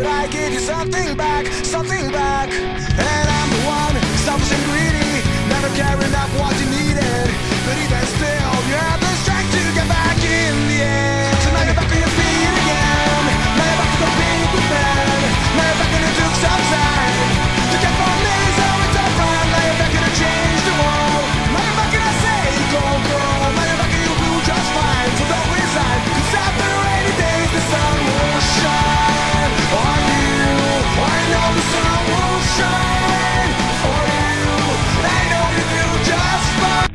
But I give you something back, something back. And I'm the one, selfish and greedy, never caring enough what you needed. But even still, you have the strength to get back in the end. So now you're back on your feet again. Now you're back to compete with men. Now you're back and it took some time to get from me, so it's a friend. Now you're back and it changed the world. Now you're back and I say, go girl. Now you're back and you'll do just fine. So don't resign, 'cause after rainy days the sun will shine on you. I know the sun will shine for you. I know you do just fine.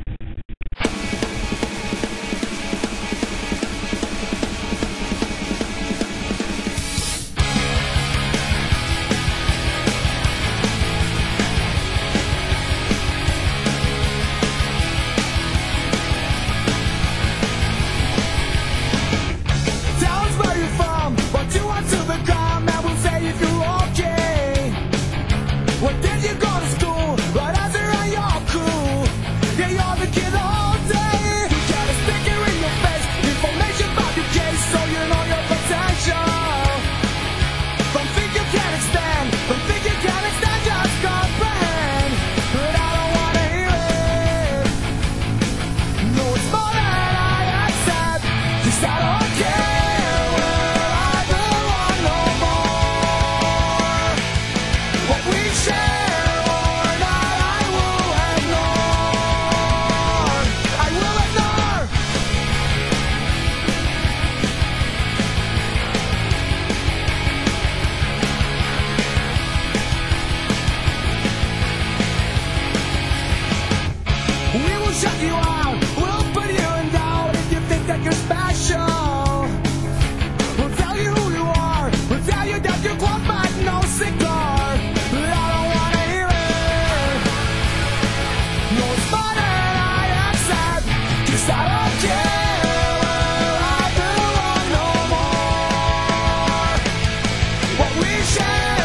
Tell us where you're from, what you want to become, and we'll say if you're okay. Where did you go to school? What else around your crew? Yeah, you're the kid all day. You got a sticker in your face, information about your case, so you know your potential. From think you can't extend, just comprehend. But I don't wanna hear it. No, it's more than I accept. 'Cause I don't care where I belong no more. What we share or not, I will ignore. I will ignore. We will shut you out. We'll put you in doubt if you think that you're special. We'll tell you who you are. We'll tell you that you're close but no cigar. But I don't wanna hear it. No, it's more than I accept. 'Cause I don't care where I belong no more. What we share